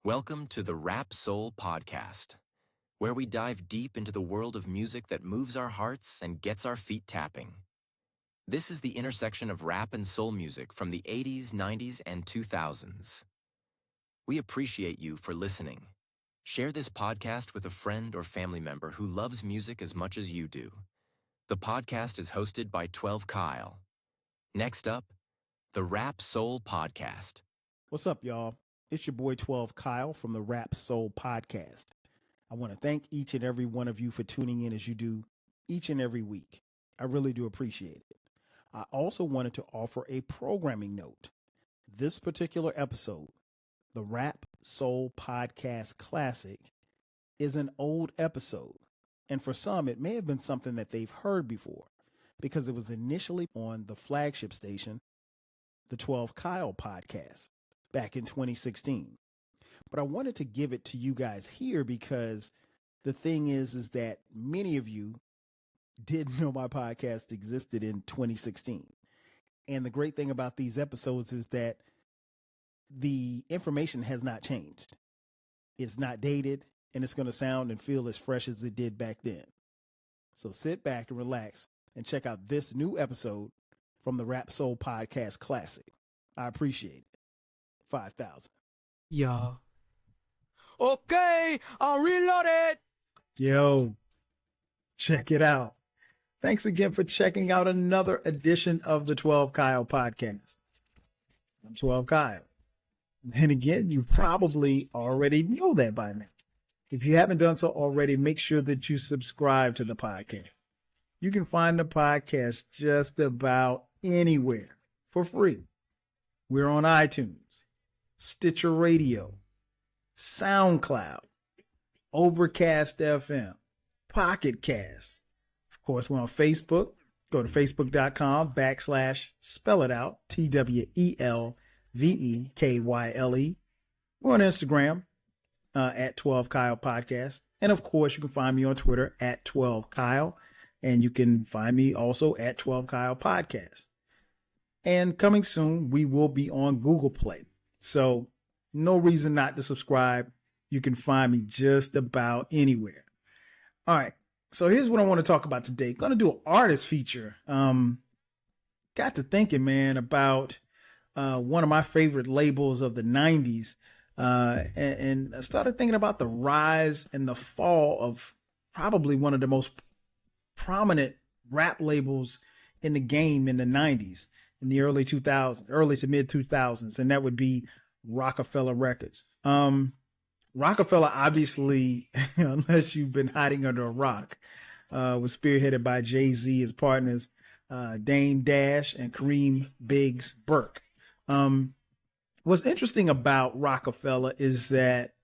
Welcome to the Rap Soul Podcast, where we dive deep into the world of music that moves our hearts and gets our feet tapping. This is the intersection of rap and soul music from the 80s, 90s, and 2000s. We appreciate you for listening. Share this podcast with a friend or family member who loves music as much as you do. The podcast is hosted by 12 Kyle. Next up, the Rap Soul Podcast. What's up, y'all? It's your boy 12 Kyle from the Rap Soul Podcast. I want to thank each and every one of you for tuning in as you do each and every week. I really do appreciate it. I also wanted to offer a programming note. This particular episode, the Rap Soul Podcast Classic, is an old episode. And for some, it may have been something that they've heard before because it was initially on the flagship station, the 12 Kyle Podcast, back in 2016. But I wanted to give it to you guys here because the thing is that many of you didn't know my podcast existed in 2016. And the great thing about these episodes is that the information has not changed. It's not dated, and it's going to sound and feel as fresh as it did back then. So sit back and relax and check out this new episode from the Rap Soul Podcast Classic. I appreciate it. 5,000. Yeah. Okay, I'll reload it. Yo, check it out. Thanks again for checking out another edition of the 12 Kyle Podcast. I'm 12 Kyle. And again, you probably already know that by now. If you haven't done so already, make sure that you subscribe to the podcast. You can find the podcast just about anywhere for free. We're on iTunes, Stitcher Radio, SoundCloud, Overcast FM, Pocket Cast. Of course, we're on Facebook. Go to facebook.com/spell it out, TWELVEKYLE. We're on Instagram at 12 Kyle Podcast. And of course, you can find me on Twitter at 12 Kyle. And you can find me also at 12 Kyle Podcast. And coming soon, we will be on Google Play. So no reason not to subscribe. You can find me just about anywhere. All right. So here's what I want to talk about today. Going to do an artist feature. Got to thinking, man, about one of my favorite labels of the 90s. And I started thinking about the rise and the fall of probably one of the most prominent rap labels in the game in the 90s, in the early to mid 2000s. And that would be Rockefeller Records. Rockefeller, obviously, unless you've been hiding under a rock, was spearheaded by Jay-Z, his partners, Dame Dash and Kareem Biggs Burke. What's interesting about Rockefeller is that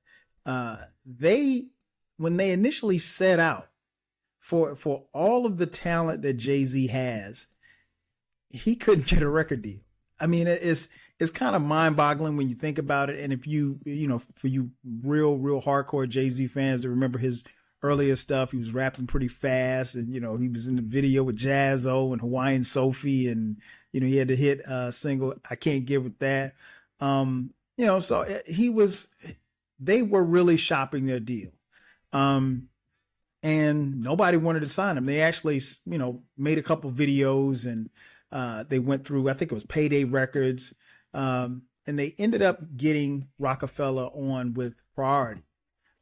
when they initially set out for all of the talent that Jay-Z has, he couldn't get a record deal. I mean, it's kind of mind-boggling when you think about it. And if for you real hardcore Jay-Z fans that remember his earlier stuff, he was rapping pretty fast, and he was in the video with Jazzo and Hawaiian Sophie, and he had to hit single "I Can't Get With That." So they were really shopping their deal. And nobody wanted to sign him. They actually, made a couple videos, and they went through, I think it was Payday Records. And they ended up getting Rockefeller on with Priority.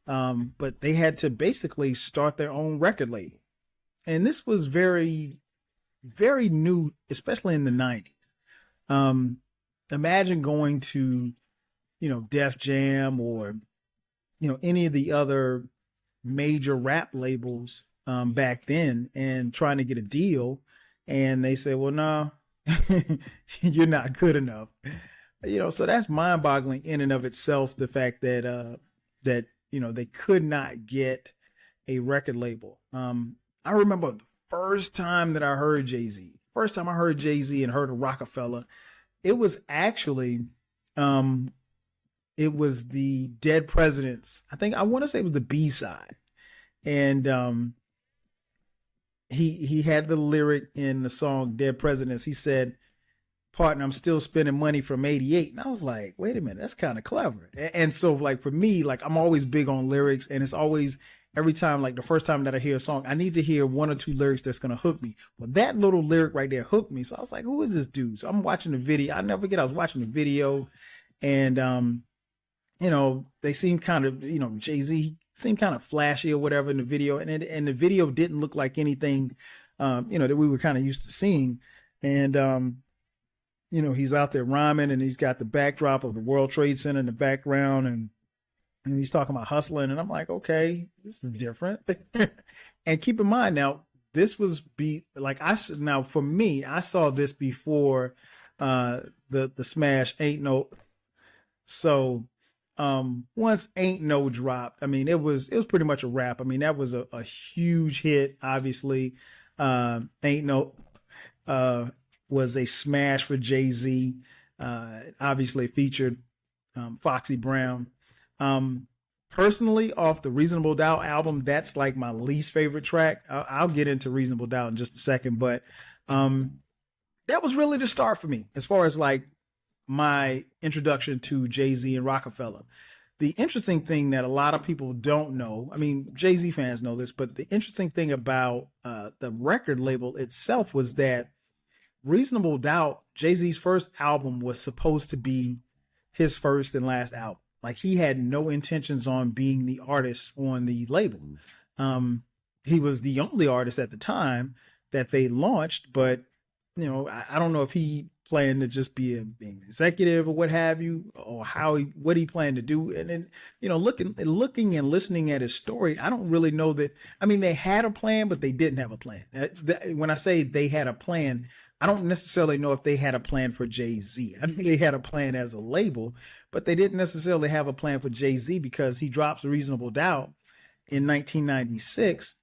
But they had to basically start their own record label. And this was very, very new, especially in the 90s. Imagine going to, Def Jam or, any of the other major rap labels back then and trying to get a deal. And they say, well, no, you're not good enough. So that's mind boggling in and of itself. The fact that, they could not get a record label. I remember the first time that I heard Jay-Z and heard of Rockefeller, it was actually, it was the Dead Presidents. I want to say it was the B-side. And he had the lyric in the song Dead Presidents. He said, part, and I'm still spending money from '88. And I was like, wait a minute, that's kind of clever. And so like for me, like I'm always big on lyrics, and it's always every time, like the first time that I hear a song, I need to hear one or two lyrics that's gonna hook me. Well, that little lyric right there hooked me. So I was like, who is this dude? So I'm watching the video. I never forget, I was watching the video, and they seemed kind of, Jay-Z seemed kind of flashy or whatever in the video, and the video didn't look like anything, that we were kind of used to seeing. And he's out there rhyming, and he's got the backdrop of the World Trade Center in the background, and he's talking about hustling, and I'm like, okay, this is different. And keep in mind now, this was now for me, I saw this before the smash Ain't No. So once Ain't No dropped, I mean, it was pretty much a wrap. I mean, that was a huge hit, obviously. Ain't No was a smash for Jay-Z. Obviously featured Foxy Brown. Personally, off the Reasonable Doubt album, that's like my least favorite track. I'll get into Reasonable Doubt in just a second, but that was really the start for me as far as like my introduction to Jay-Z and Rockefeller. The interesting thing that a lot of people don't know, I mean, Jay-Z fans know this, but the interesting thing about the record label itself was that Reasonable Doubt, Jay-Z's first album, was supposed to be his first and last album. Like, he had no intentions on being the artist on the label. He was the only artist at the time that they launched, but I don't know if he planned to just be an executive or what have you, or what he planned to do. And then, looking and listening at his story, I don't really know that. I mean, they had a plan, but they didn't have a plan. When I say they had a plan, I don't necessarily know if they had a plan for Jay-Z. I think they had a plan as a label, but they didn't necessarily have a plan for Jay-Z, because he drops Reasonable Doubt in 1996.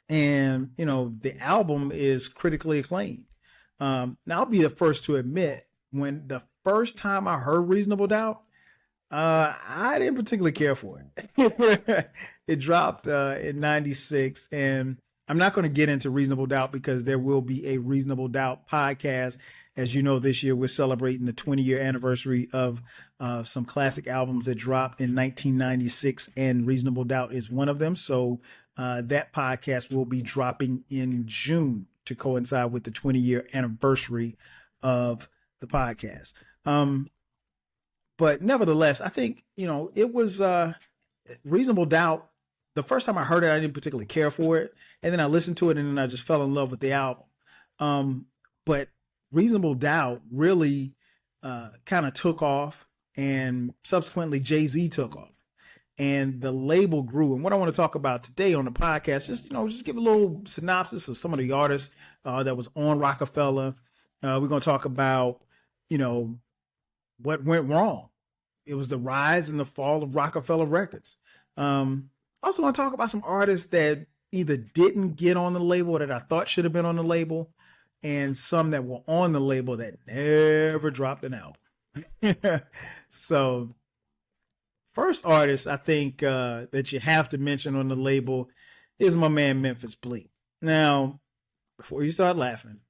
And, the album is critically acclaimed. Now, I'll be the first to admit, when the first time I heard Reasonable Doubt, I didn't particularly care for it. It dropped in 96, and I'm not going to get into Reasonable Doubt because there will be a Reasonable Doubt podcast. As you know, this year we're celebrating the 20-year anniversary of some classic albums that dropped in 1996, and Reasonable Doubt is one of them. So that podcast will be dropping in June to coincide with the 20-year anniversary of the podcast. But nevertheless, I think, it was Reasonable Doubt. The first time I heard it, I didn't particularly care for it. And then I listened to it, and then I just fell in love with the album. But Reasonable Doubt really kind of took off, and subsequently Jay-Z took off, and the label grew. And what I want to talk about today on the podcast, just give a little synopsis of some of the artists that was on Rockefeller. We're going to talk about, what went wrong. It was the rise and the fall of Rockefeller Records. Also want to talk about some artists that either didn't get on the label that I thought should have been on the label, and some that were on the label that never dropped an album. So first artist I think that you have to mention on the label is my man Memphis Bleek. Now, before you start laughing,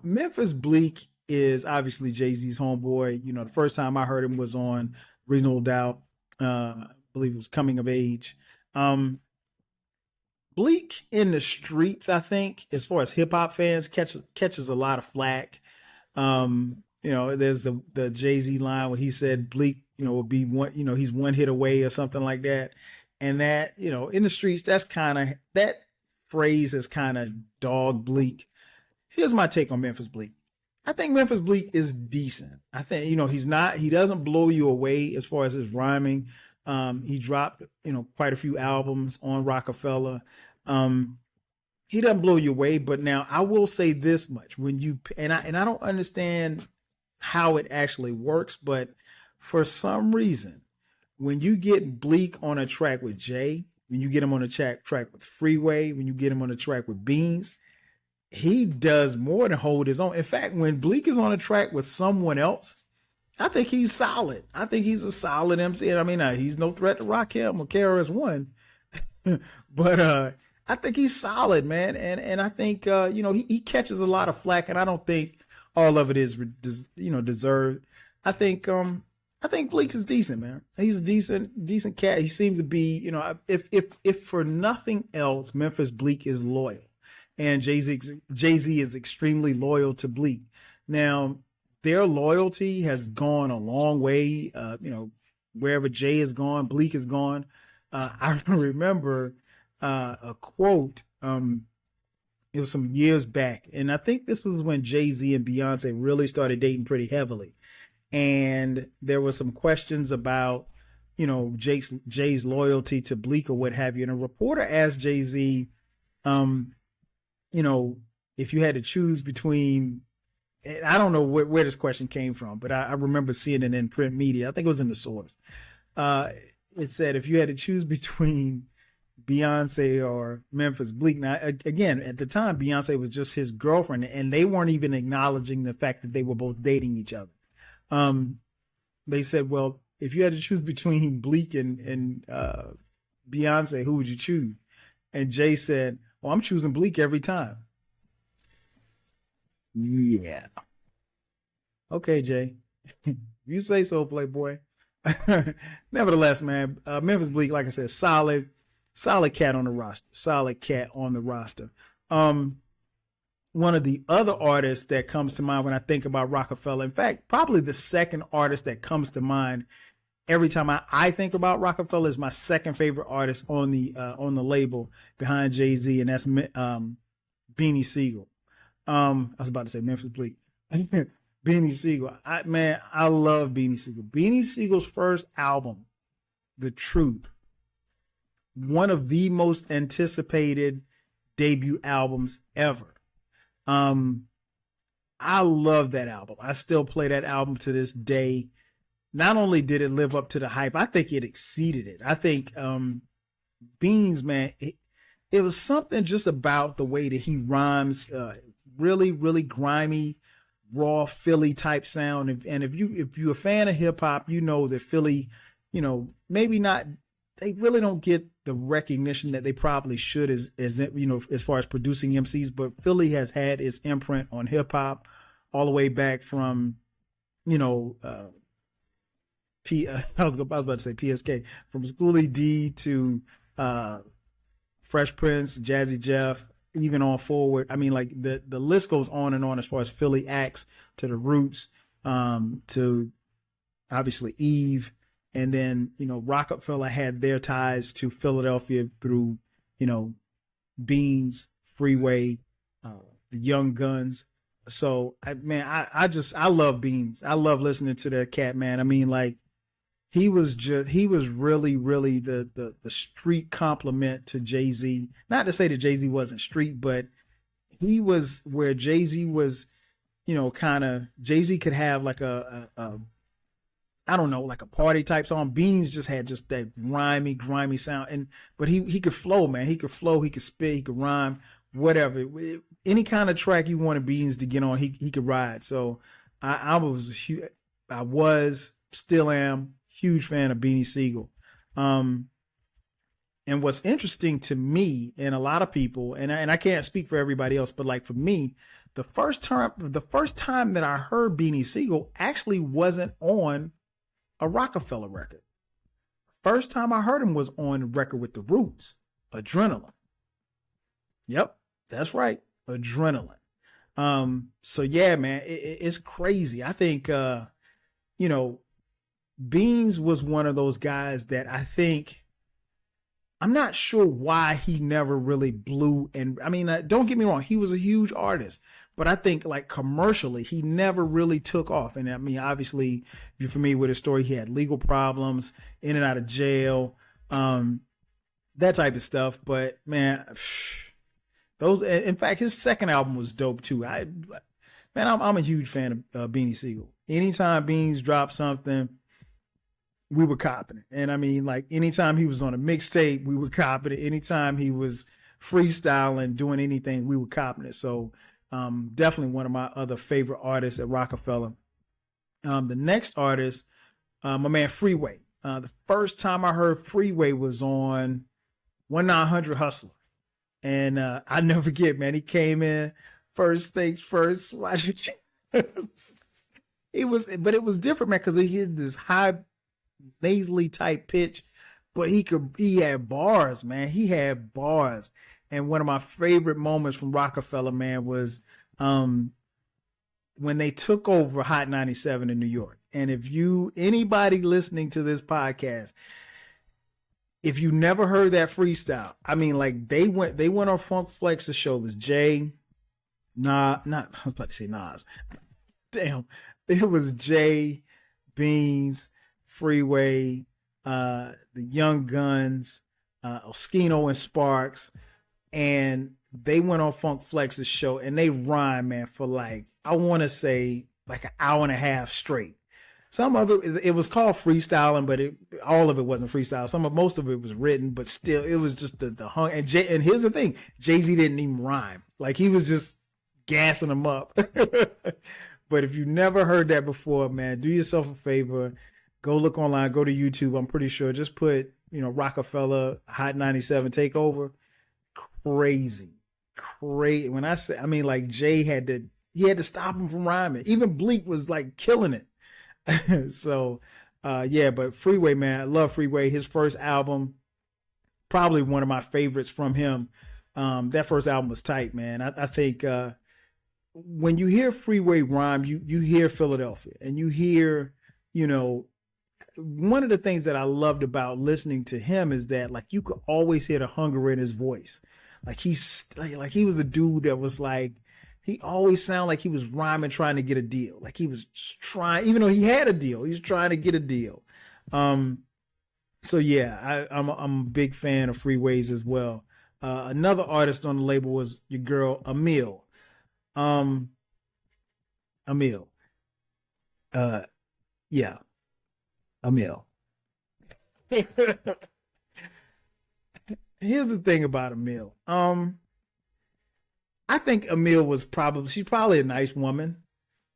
Memphis Bleek is obviously Jay-Z's homeboy. The first time I heard him was on Reasonable Doubt. I believe it was Coming of Age. Bleek in the streets, I think, as far as hip hop fans, catches a lot of flack. There's the Jay-Z line where he said Bleek, will be one, he's one hit away or something like that. And that, in the streets, that phrase is kind of dog Bleek. Here's my take on Memphis Bleek. I think Memphis Bleek is decent. I think, he doesn't blow you away as far as his rhyming. He dropped, quite a few albums on Rockefeller. He doesn't blow you away, but now I will say this much: I don't understand how it actually works, but for some reason, when you get Bleek on a track with Jay, when you get him on a track with Freeway, when you get him on a track with Beans, he does more than hold his own. In fact, when Bleek is on a track with someone else, I think he's solid. I think he's a solid MC. I mean, he's no threat to Rakim or KRS-One, but I think he's solid, man. And I think, he catches a lot of flack, and I don't think all of it is, deserved. I think Bleak is decent, man. He's a decent cat. He seems to be, if for nothing else, Memphis Bleak is loyal, and Jay-Z is extremely loyal to Bleak. Now, their loyalty has gone a long way. Wherever Jay is gone, Bleak is gone. I remember a quote. It was some years back, and I think this was when Jay-Z and Beyonce really started dating pretty heavily. And there were some questions about, Jay's loyalty to Bleak or what have you. And a reporter asked Jay-Z, if you had to choose between, and I don't know where this question came from, but I remember seeing it in print media. I think it was in the source. It said, if you had to choose between Beyonce or Memphis Bleak. Now, again, at the time, Beyonce was just his girlfriend, and they weren't even acknowledging the fact that they were both dating each other. They said, well, if you had to choose between Bleak and Beyonce, who would you choose? And Jay said, well, I'm choosing Bleak every time. Yeah. Okay, Jay. You say so, Playboy. Nevertheless, man, Memphis Bleak, like I said, solid cat on the roster. One of the other artists that comes to mind when I think about Roc-A-Fella, in fact, probably the second artist that comes to mind every time I think about Roc-A-Fella, is my second favorite artist on the label behind Jay-Z, and that's Beanie Sigel. I was about to say Memphis Bleak. Beanie Sigel. I love Beanie Sigel. Beanie Sigel's first album, The Truth, one of the most anticipated debut albums ever. I love that album. I still play that album to this day. Not only did it live up to the hype, I think it exceeded it. I think Beans, man, it was something just about the way that he rhymes, really, really grimy, raw Philly type sound. And if you're a fan of hip hop, you know that Philly, maybe not, they really don't get the recognition that they probably should as far as producing MCs, but Philly has had its imprint on hip hop all the way back from, I was about to say PSK, from Schoolie D to Fresh Prince, Jazzy Jeff, even on forward. I mean, like the list goes on and on as far as Philly acts, to the Roots, to obviously Eve. And then, Rockefeller had their ties to Philadelphia through, Beans, Freeway, the Young Guns. So, I love Beans. I love listening to that cat, man. I mean, like, he was really, really the street compliment to Jay-Z. Not to say that Jay-Z wasn't street, but he was where Jay-Z was, Jay-Z could have like like a party type song. Beans just had just that grimy sound. But he could flow, man. He could flow, he could spit, he could rhyme, whatever. Any kind of track you wanted Beans to get on, he could ride. So I still am huge fan of Beanie Sigel. And what's interesting to me and a lot of people, and I can't speak for everybody else, but like for me, the first time that I heard Beanie Sigel actually wasn't on a Rockefeller record. First time I heard him was on the record with the Roots, Adrenaline. Yep, that's right, Adrenaline. So yeah, man, it's crazy. I think, Beans was one of those guys that I think, I'm not sure why he never really blew. And I mean, don't get me wrong, he was a huge artist, but I think like commercially, he never really took off. And I mean, obviously, if you're familiar with his story, he had legal problems, in and out of jail, that type of stuff. But man, in fact, his second album was dope too. I'm a huge fan of Beanie Sigel. Anytime Beans dropped something, we were copping it. And I mean, like anytime he was on a mixtape, we were copping it. Anytime he was freestyling, doing anything, we were copping it. So definitely one of my other favorite artists at Rockefeller. The next artist, my man Freeway. The first time I heard Freeway was on 1-900 Hustler. And I never forget, man, he came in, first things first, watch it. But it was different, man, because he had this high nasally type pitch, but he had bars, man. He had bars. And one of my favorite moments from Rockefeller, man, was when they took over Hot 97 in New York. And if anybody listening to this podcast, if you never heard that freestyle, I mean, like they went on Funk Flex's show. It was Jay, I was about to say Nas. Damn. It was Jay, Beans, Freeway, the Young Guns, Oskino and Sparks. And they went on Funk Flex's show and they rhymed, man, for like, I want to say like an hour and a half straight. Some of it was called freestyling, but all of it wasn't freestyle. Most of it was written, but still, it was just the hung. And here's the thing: Jay-Z didn't even rhyme; like he was just gassing them up. But if you never heard that before, man, do yourself a favor, go look online, go to YouTube. I'm pretty sure. Just put Rockefeller Hot 97 Takeover. Crazy. When I mean, like Jay had to stop him from rhyming. Even Bleak was like killing it. So, yeah, but Freeway, man, I love Freeway. His first album, probably one of my favorites from him. That first album was tight, man. I think when you hear Freeway rhyme, you hear Philadelphia, and you hear, one of the things that I loved about listening to him is that like you could always hear the hunger in his voice. Like he was a dude that was like, he always sounded like he was rhyming, trying to get a deal. Like he was trying, even though he had a deal, he was trying to get a deal. So yeah, I'm a big fan of Freeways as well. Another artist on the label was your girl, Emil. Emil. Yeah. Emil. Here's the thing about Emil. I think Emil she's probably a nice woman.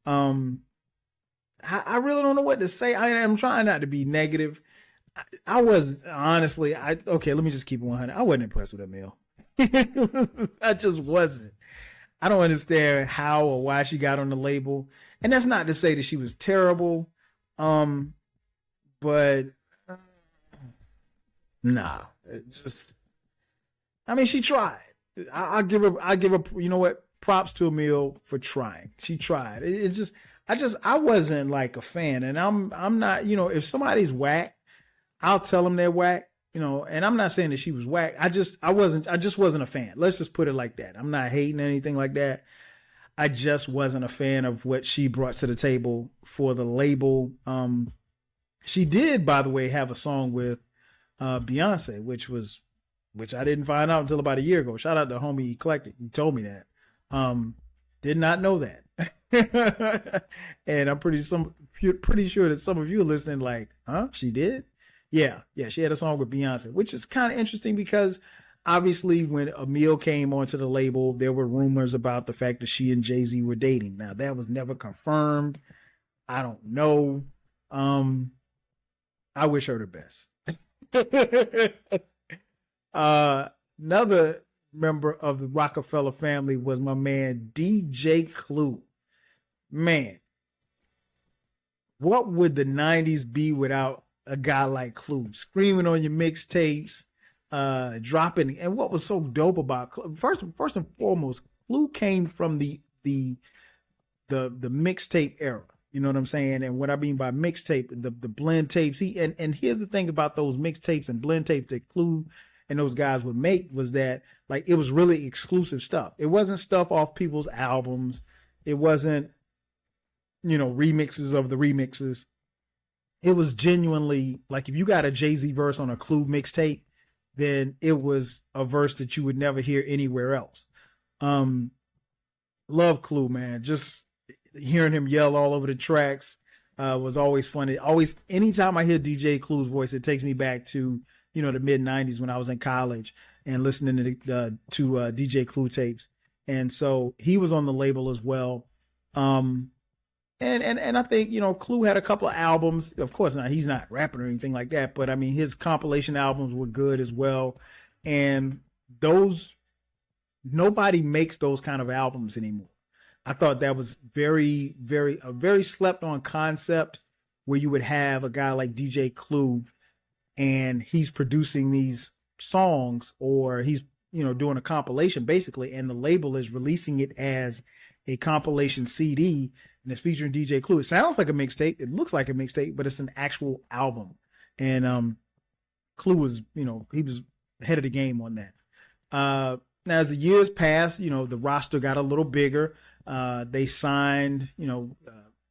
I really don't know what to say. I'm trying not to be negative. I was honestly, okay, let me just keep it 100. I wasn't impressed with Emil. I just wasn't. I don't understand how or why she got on the label. And that's not to say that she was terrible. But nah, I mean, she tried. I'll give her, you know what? Props to Emil for trying. She tried. I wasn't like a fan, and I'm not, if somebody's whack, I'll tell them they're whack, and I'm not saying that she was whack. I just wasn't a fan. Let's just put it like that. I'm not hating anything like that. I just wasn't a fan of what she brought to the table for the label. She did, by the way, have a song with Beyonce, which I didn't find out until about a year ago. Shout out to homie Eclectic. He told me that. Did not know that. And I'm pretty sure that some of you are listening like, huh? She did? Yeah. She had a song with Beyonce, which is kind of interesting because obviously when Emil came onto the label, there were rumors about the fact that she and Jay-Z were dating. Now that was never confirmed. I don't know. I wish her the best. Another member of the Rockefeller family was my man DJ Clue. Man, what would the 90s be without a guy like Clue screaming on your mixtapes, dropping? And what was so dope about Clue, first and foremost, Clue came from the mixtape era. You know what I'm saying? And what I mean by mixtape, the blend tapes. And here's the thing about those mixtapes and blend tapes that Clue and those guys would make was that like it was really exclusive stuff. It wasn't stuff off people's albums. It wasn't, remixes of the remixes. It was genuinely like if you got a Jay-Z verse on a Clue mixtape, then it was a verse that you would never hear anywhere else. Love Clue, man. Just hearing him yell all over the tracks was always funny. Always, anytime I hear DJ Clue's voice, it takes me back to the mid 90s when I was in college and listening to DJ Clue tapes. And so he was on the label as well. And I think, Clue had a couple of albums. Of course, now he's not rapping or anything like that, but I mean, his compilation albums were good as well. And nobody makes those kind of albums anymore. I thought that was a very slept on concept where you would have a guy like DJ Clue and he's producing these songs, or he's, doing a compilation basically, and the label is releasing it as a compilation CD and it's featuring DJ Clue. It sounds like a mixtape. It looks like a mixtape, but it's an actual album. And Clue was, he was ahead of the game on that. Now, as the years passed, the roster got a little bigger. They signed,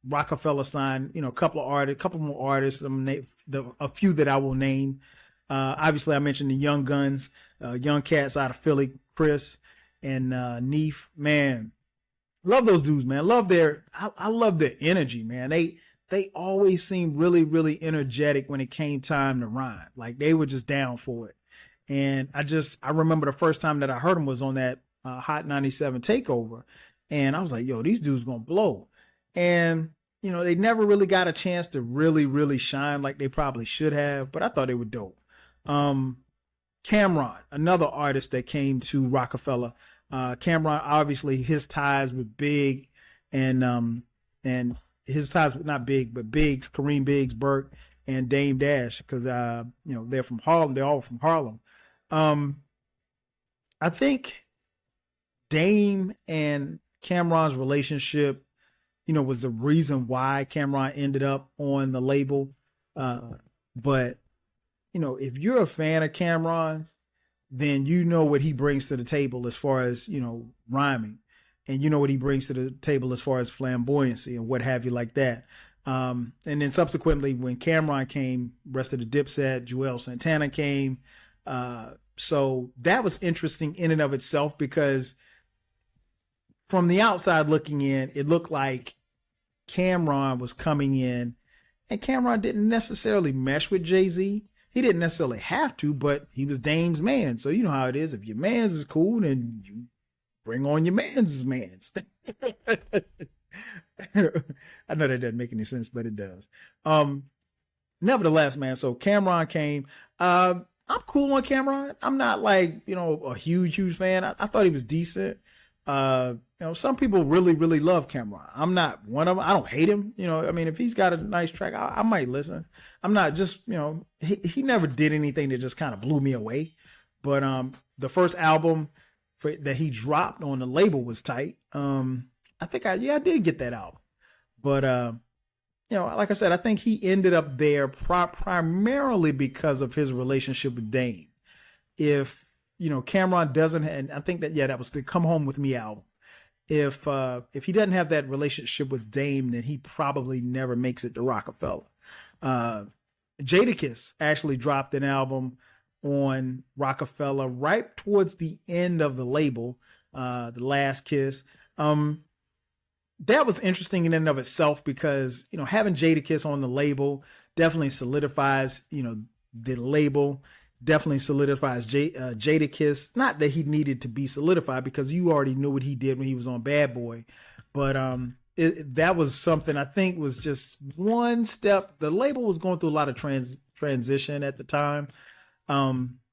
Rockefeller signed, a couple more artists, a few that I will name. Obviously, I mentioned the Young Guns, young cats out of Philly, Chris and Neef. Man, love those dudes, man. I love their energy, man. They always seemed really, really energetic when it came time to rhyme. Like they were just down for it. And I remember the first time that I heard them was on that Hot 97 takeover. And I was like, yo, these dudes gonna blow. And, they never really got a chance to really, really shine like they probably should have, but I thought they were dope. Cameron, another artist that came to Rockefeller. Cameron, obviously his ties with Big and his ties with not Big, but Biggs, Kareem Biggs, Burke, and Dame Dash, because they're from Harlem. They're all from Harlem. I think Dame and Cameron's relationship, was the reason why Cameron ended up on the label. But if you're a fan of Cameron, then you know what he brings to the table as far as, rhyming, and you know what he brings to the table as far as flamboyancy and what have you like that. And then subsequently when Cameron came, rest of the Dipset, Joel Santana came. So that was interesting in and of itself, because from the outside looking in, it looked like Cameron was coming in, and Cameron didn't necessarily mesh with Jay-Z. He didn't necessarily have to, but he was Dame's man. So you know how it is. If your man's is cool, then you bring on your man's mans. I know that doesn't make any sense, but it does. Nevertheless, man, so Cameron came. I'm cool on Cameron. I'm not like, a huge fan. I thought he was decent. Some people really, really love Cameron. I'm not one of them. I don't hate him. If he's got a nice track, I might listen. I'm not just, he never did anything that just kind of blew me away. But the first album that he dropped on the label was tight. I think I did get that album. But, like I said, I think he ended up there primarily because of his relationship with Dame. If, Cameron doesn't, and I think that was the Come Home With Me album. If he doesn't have that relationship with Dame, then he probably never makes it to Rockefeller. Jadakiss actually dropped an album on Rockefeller right towards the end of the label, The Last Kiss. That was interesting in and of itself because, having Jadakiss on the label definitely solidifies, the label, definitely solidifies Jadakiss. Not that he needed to be solidified, because you already knew what he did when he was on Bad Boy. But that was something I think was just one step. The label was going through a lot of transition at the time.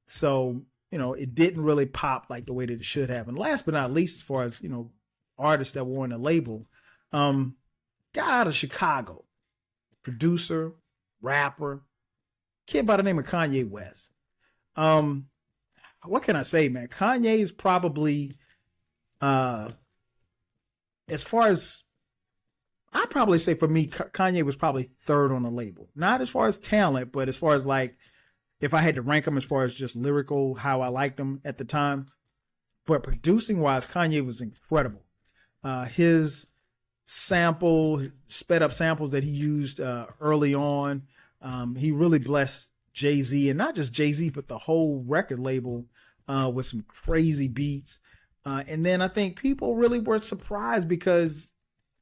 So, it didn't really pop like the way that it should have. And last but not least, as far as, artists that were on the label, guy out of Chicago, producer, rapper, kid by the name of Kanye West. What can I say, man? Kanye is probably, as far as, I'd probably say for me, Kanye was probably third on the label. Not as far as talent, but as far as like, if I had to rank him as far as just lyrical, how I liked him at the time. But producing wise, Kanye was incredible. His sped up samples that he used early on, he really blessed Jay-Z, and not just Jay-Z, but the whole record label with some crazy beats. And then I think people really were surprised because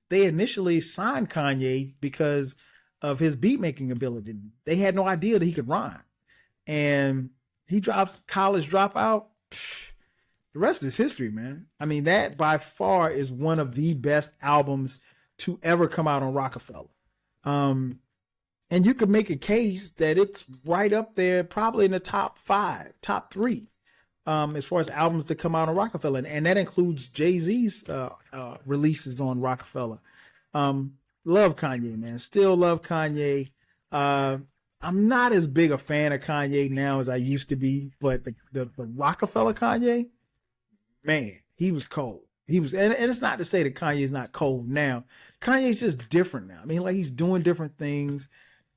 they initially signed Kanye because of his beat making ability. They had no idea that he could rhyme. And he drops College Dropout. The rest is history, man. I mean, that by far is one of the best albums to ever come out on Rockefeller. And you could make a case that it's right up there, probably in the top 5, top 3. as far as albums that come out on Rockefeller, and that includes Jay-Z's releases on Rockefeller. Love Kanye, man. Still love Kanye. I'm not as big a fan of Kanye now as I used to be, but the Rockefeller Kanye, man, he was cold. He was, and it's not to say that Kanye's not cold now. Kanye's just different now. I mean, like, he's doing different things.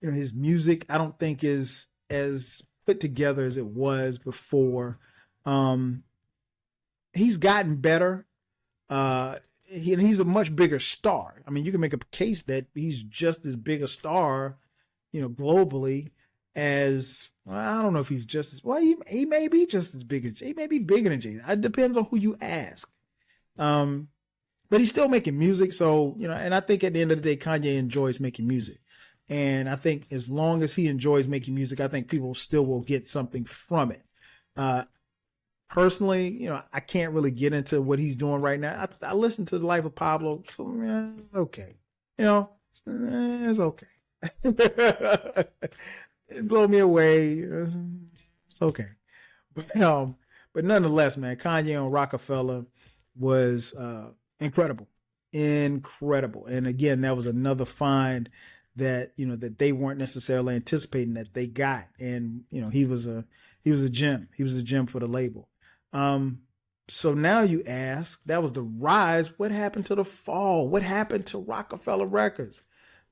You know, his music, I don't think is as put together as it was before. He's gotten better. He's a much bigger star. I mean, you can make a case that he's just as big a star, you know, globally as, well, I don't know if he's just as, well, he may be just as big as, he may be bigger than Jay-Z. It depends on who you ask. But he's still making music. So, you know, and I think at the end of the day, Kanye enjoys making music. And I think as long as he enjoys making music, I think people still will get something from it. Personally, you know, I can't really get into what he's doing right now. I listened to The Life of Pablo, so okay. You know, it's okay. It blew me away. It's okay. But nonetheless, man, Kanye on Rockefeller was incredible. And again, that was another find that, you know, that they weren't necessarily anticipating that they got. And, you know, he was a gem. He was a gem for the label. So now you ask, that was the rise. What happened to the fall? What happened to Rockefeller Records?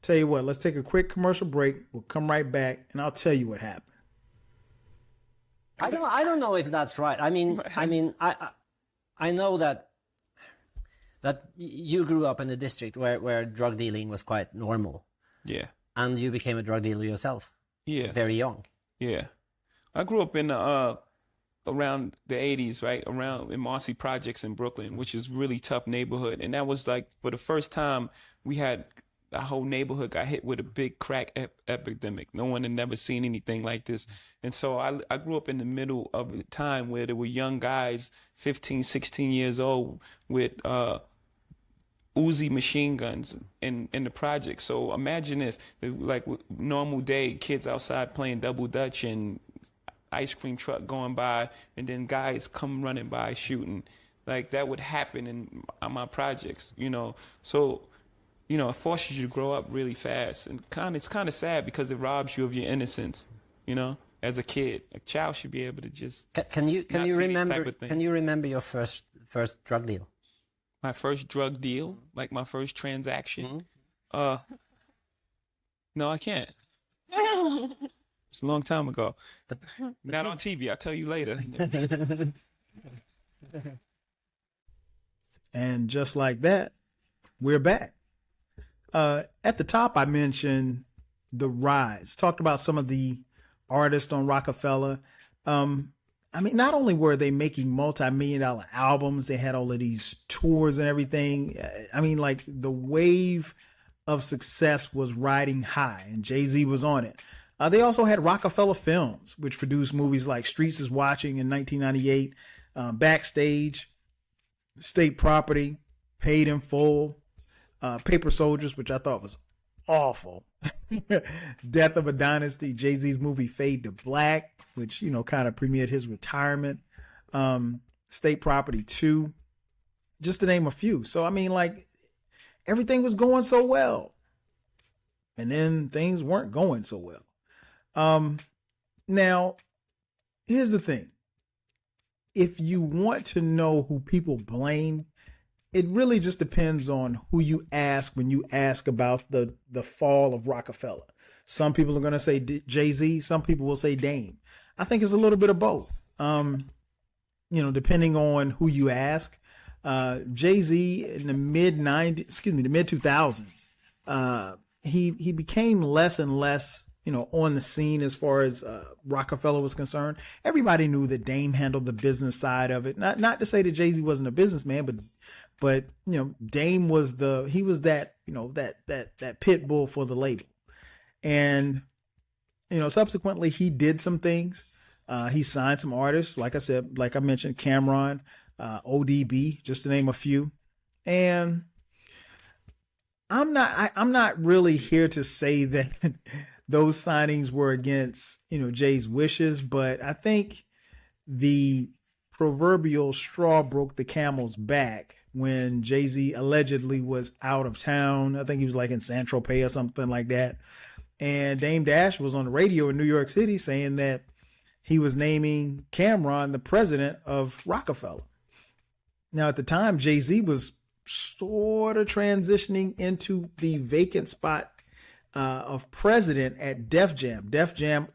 Tell you what, let's take a quick commercial break. We'll come right back and I'll tell you what happened. I don't know if that's right. I know that you grew up in a district where drug dealing was quite normal. Yeah. And you became a drug dealer yourself. Yeah. Very young. Yeah. I grew up in around the 80s, right? Around in Marcy Projects in Brooklyn, which is really tough neighborhood. And that was like, for the first time, we had our whole neighborhood got hit with a big crack epidemic. No one had never seen anything like this. And so I grew up in the middle of a time where there were young guys, 15, 16 years old, with Uzi machine guns in the project. So imagine this, like normal day, kids outside playing double dutch and ice cream truck going by, and then guys come running by shooting. Like that would happen in my projects, you know. So, you know, it forces you to grow up really fast, and it's kind of sad because it robs you of your innocence, you know. As a kid, a child should be able to just. Can you remember your first drug deal? My first drug deal, like my first transaction. No, I can't. It's a long time ago. Not on TV. I'll tell you later. And just like that, we're back. At the top, I mentioned the rise. Talked about some of the artists on Rockefeller. I mean, not only were they making multi-million-dollar albums, they had all of these tours and everything. I mean, like, the wave of success was riding high, and Jay-Z was on it. They also had Rockefeller Films, which produced movies like Streets is Watching in 1998, Backstage, State Property, Paid in Full, Paper Soldiers, which I thought was awful. Death of a Dynasty, Jay-Z's movie Fade to Black, which, you know, kind of premiered his retirement. State Property 2, just to name a few. So, I mean, like, everything was going so well. And then things weren't going so well. Now, here's the thing. If you want to know who people blame, it really just depends on who you ask when you ask about the fall of Rockefeller. Some people are going to say Jay-Z. Some people will say Dame. I think it's a little bit of both. You know, depending on who you ask. Jay-Z in the mid 2000s, he became less and less, you know, on the scene as far as Rockefeller was concerned. Everybody knew that Dame handled the business side of it. Not to say that Jay-Z wasn't a businessman, but you know, Dame was that pit bull for the label. And, you know, subsequently he did some things. He signed some artists, like I said, like I mentioned, Cameron, ODB, just to name a few. And I'm not really here to say that those signings were against, you know, Jay's wishes, but I think the proverbial straw broke the camel's back when Jay-Z allegedly was out of town. I think he was like in San Tropez or something like that. And Dame Dash was on the radio in New York City saying that he was naming Cameron the president of Rockefeller. Now, at the time, Jay-Z was sort of transitioning into the vacant spot of president at Def Jam. Def Jam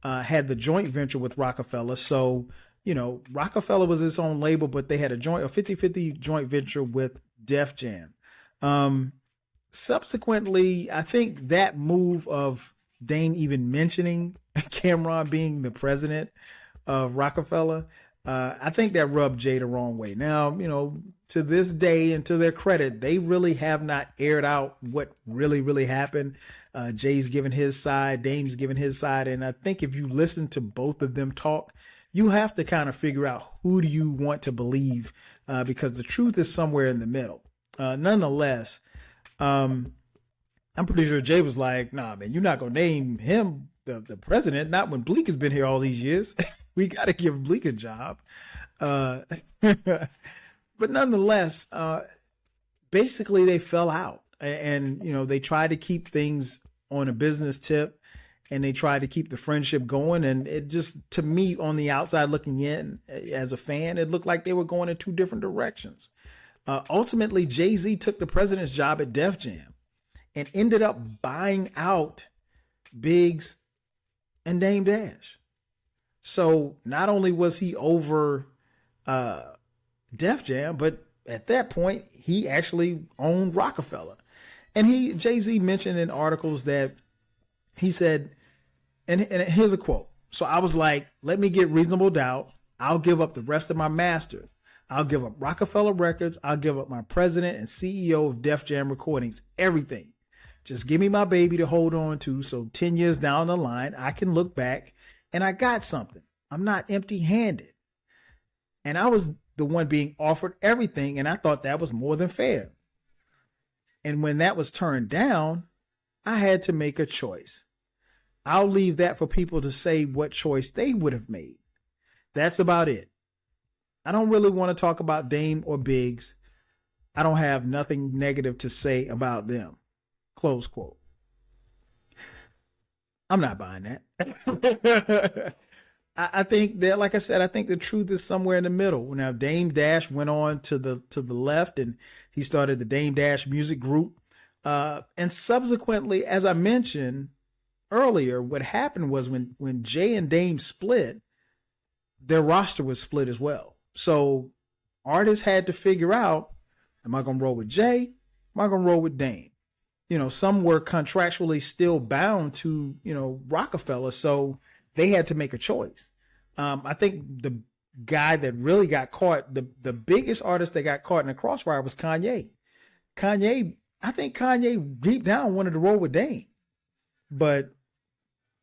had the joint venture with Rockefeller. So, you know, Rockefeller was its own label, but they had a 50-50 joint venture with Def Jam. Subsequently, I think that move of Dame even mentioning Cameron being the president of Rockefeller, I think that rubbed Jay the wrong way. Now, you know, to this day and to their credit, they really have not aired out what really happened. Jay's given his side, Dame's given his side. And I think if you listen to both of them talk, you have to kind of figure out who do you want to believe, because the truth is somewhere in the middle. Nonetheless, I'm pretty sure Jay was like, nah, man, you're not going to name him the president, not when Bleak has been here all these years. We got to give Bleak a job. But nonetheless, basically they fell out, and, you know, they tried to keep things on a business tip, and they tried to keep the friendship going. And it just, to me, on the outside looking in as a fan, it looked like they were going in two different directions. Ultimately, Jay-Z took the president's job at Def Jam and ended up buying out Biggs and Dame Dash. So not only was he over Def Jam, but at that point, he actually owned Rockefeller. And Jay-Z mentioned in articles that he said, and here's a quote. So I was like, let me get reasonable doubt. I'll give up the rest of my masters. I'll give up Rockefeller Records. I'll give up my president and CEO of Def Jam Recordings, everything. Just give me my baby to hold on to, so 10 years down the line, I can look back and I got something. I'm not empty-handed. And I was the one being offered everything, and I thought that was more than fair. And when that was turned down, I had to make a choice. I'll leave that for people to say what choice they would have made. That's about it. I don't really want to talk about Dame or Biggs. I don't have nothing negative to say about them. Close quote. I'm not buying that. I think that, like I said, I think the truth is somewhere in the middle. Now, Dame Dash went on to the left, and he started the Dame Dash Music Group. And subsequently, as I mentioned earlier, what happened was when Jay and Dame split, their roster was split as well. So artists had to figure out, am I going to roll with Jay? Am I going to roll with Dame? You know, some were contractually still bound to, you know, Rockefeller. So they had to make a choice. I think the guy that really got caught, the biggest artist that got caught in the crossfire was Kanye. I think Kanye deep down wanted to roll with Dame, but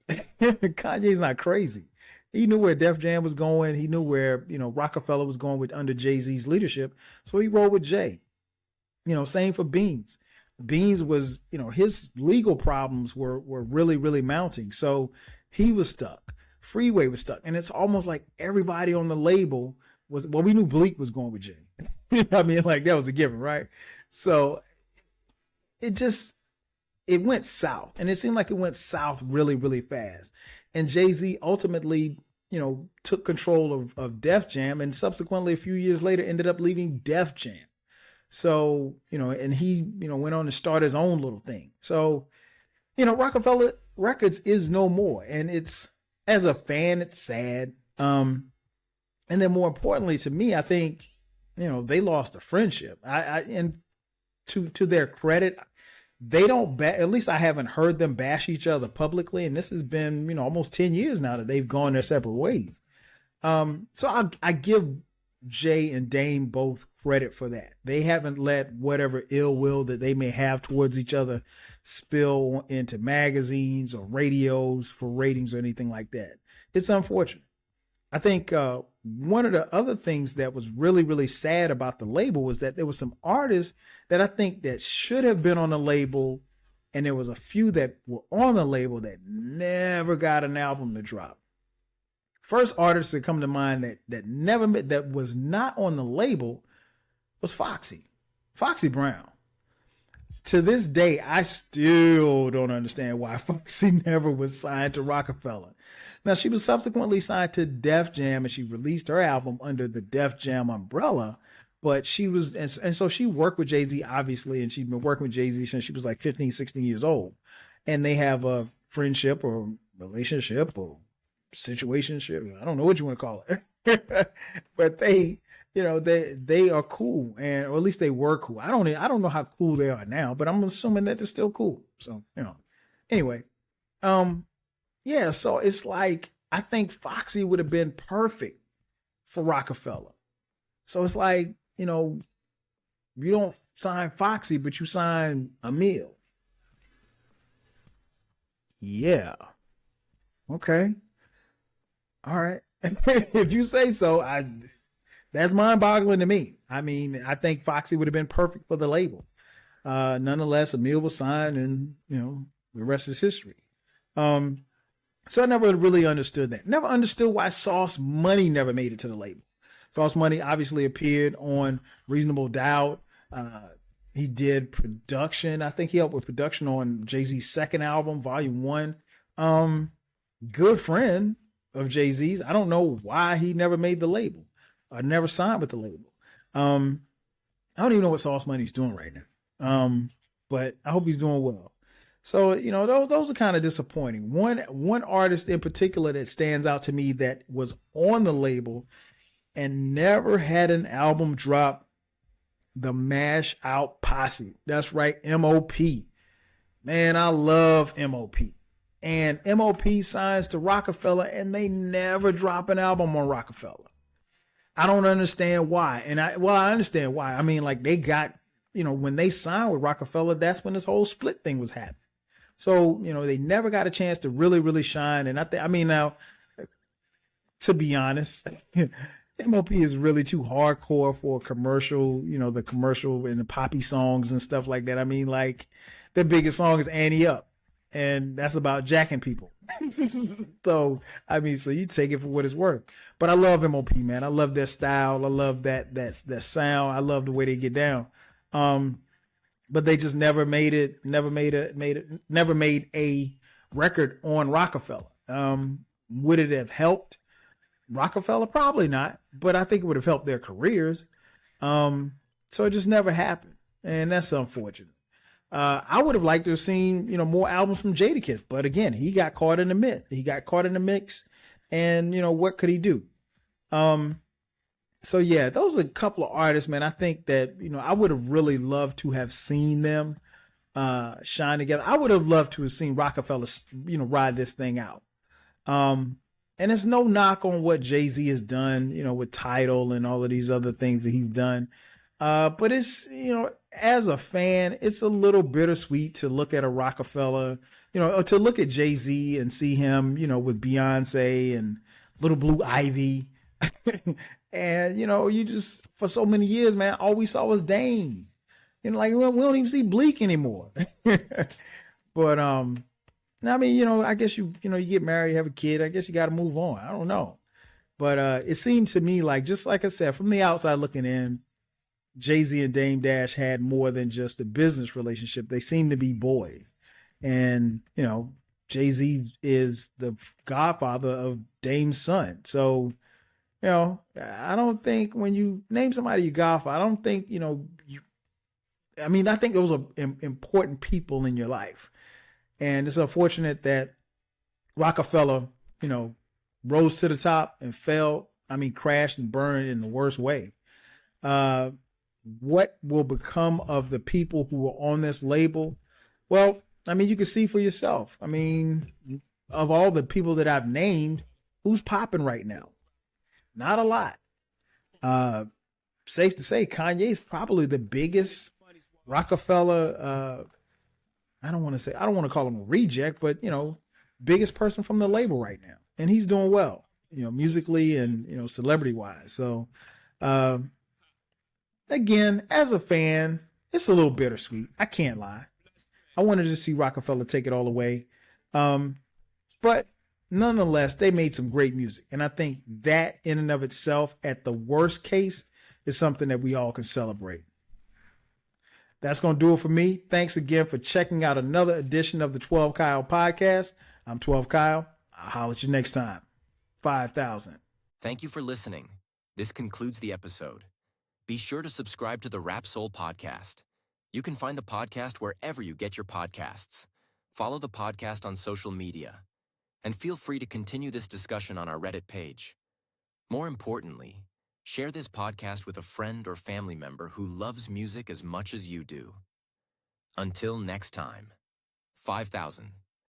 Kanye's not crazy. He knew where Def Jam was going. He knew where, you know, Rockefeller was going with under Jay-Z's leadership. So he rolled with Jay. You know, same for Beans. Beans was, you know, his legal problems were really mounting. So he was stuck. Freeway was stuck. And it's almost like everybody on the label was, well, we knew Bleak was going with Jay. You know what I mean? Like, that was a given, right? So it went south. And it seemed like it went south really fast. And Jay-Z ultimately, you know, took control of Def Jam, and subsequently a few years later ended up leaving Def Jam. So, you know, and he, you know, went on to start his own little thing. So, you know, Rockefeller Records is no more. And it's, as a fan, it's sad. And then more importantly to me, I think, you know, they lost a friendship. And to their credit, they don't, at least I haven't heard them bash each other publicly. And this has been, you know, almost 10 years now that they've gone their separate ways. So I give Jay and Dame both credit for that. They haven't let whatever ill will that they may have towards each other spill into magazines or radios for ratings or anything like that. It's unfortunate. I think one of the other things that was really sad about the label was that there were some artists that I think that should have been on the label, and there was a few that were on the label that never got an album to drop. first artist that come to mind that was not on the label was Foxy Brown. To this day, I still don't understand why Foxy never was signed to Rockefeller. Now, she was subsequently signed to Def Jam, and she released her album under the Def Jam umbrella. But she was, and so she worked with Jay-Z, obviously, and she'd been working with Jay-Z since she was like 15, 16 years old. And they have a friendship or relationship or situationship. I don't know what you want to call it. But they are cool, and or at least they were cool. I don't know how cool they are now, but I'm assuming that they're still cool. So, anyway, yeah, so it's like, I think Foxy would have been perfect for Rockefeller. So it's like, you don't sign Foxy, but you sign Emil. Yeah. Okay. All right. If you say so, that's mind-boggling to me. I mean, I think Foxy would have been perfect for the label. Nonetheless, Emil was signed, and the rest is history. So I never really understood that. Never understood why Sauce Money never made it to the label. Sauce Money obviously appeared on Reasonable Doubt. He did production. I think he helped with production on Jay-Z's second album, Volume 1. Good friend of Jay-Z's. I don't know why he never made the label. I never signed with the label. I don't even know what Sauce Money's doing right now. But I hope he's doing well. So, those are kind of disappointing. One artist in particular that stands out to me that was on the label and never had an album drop, the Mash Out Posse. That's right, M.O.P. Man, I love M.O.P. And M.O.P. signs to Rockefeller, and they never drop an album on Rockefeller. I don't understand why. And I understand why. I mean, like, they got, when they signed with Rockefeller, that's when this whole split thing was happening. So, they never got a chance to really, really shine. And now, to be honest, M.O.P. is really too hardcore for a commercial, the commercial and the poppy songs and stuff like that. I mean, like, their biggest song is Annie Up, and that's about jacking people. So you take it for what it's worth. But I love M.O.P., man. I love their style. I love that sound. I love the way they get down. But they just never made a record on Rockefeller. Would it have helped Rockefeller? Probably not, but I think it would have helped their careers. So it just never happened, and that's unfortunate. I would have liked to have seen, more albums from Jadakiss, but again, he got caught in the mix. He got caught in the mix, and what could he do? So yeah, those are a couple of artists, man. I think that, I would have really loved to have seen them shine together. I would have loved to have seen Rockefeller, ride this thing out. And it's no knock on what Jay-Z has done, with Tidal and all of these other things that he's done. But it's, as a fan, it's a little bittersweet to look at a Rockefeller, or to look at Jay-Z and see him, with Beyonce and Little Blue Ivy. And, you just, for so many years, man, all we saw was Dame. Like, we don't even see Bleak anymore. But, I guess you get married, have a kid. I guess you got to move on. I don't know. But it seemed to me like, just like I said, from the outside looking in, Jay-Z and Dame Dash had more than just a business relationship. They seemed to be boys. And, Jay-Z is the godfather of Dame's son. So, I don't think when you name somebody your godfather, I don't think, I think those are important people in your life. And it's unfortunate that Rockefeller, rose to the top and fell. Crashed and burned in the worst way. What will become of the people who are on this label? Well, you can see for yourself. Of all the people that I've named, who's popping right now? Not a lot. Safe to say, Kanye is probably the biggest Rockefeller. I don't want to call him a reject, but biggest person from the label right now, and he's doing well, musically and celebrity wise. So, again, as a fan, it's a little bittersweet. I can't lie. I wanted to see Rockefeller take it all away, but nonetheless, they made some great music. And I think that in and of itself, at the worst case, is something that we all can celebrate. That's going to do it for me. Thanks again for checking out another edition of the 12 Kyle podcast. I'm 12 Kyle. I'll holler at you next time. 5,000. Thank you for listening. This concludes the episode. Be sure to subscribe to the Rap Soul podcast. You can find the podcast wherever you get your podcasts. Follow the podcast on social media. And feel free to continue this discussion on our Reddit page. More importantly, share this podcast with a friend or family member who loves music as much as you do. Until next time, 5,000.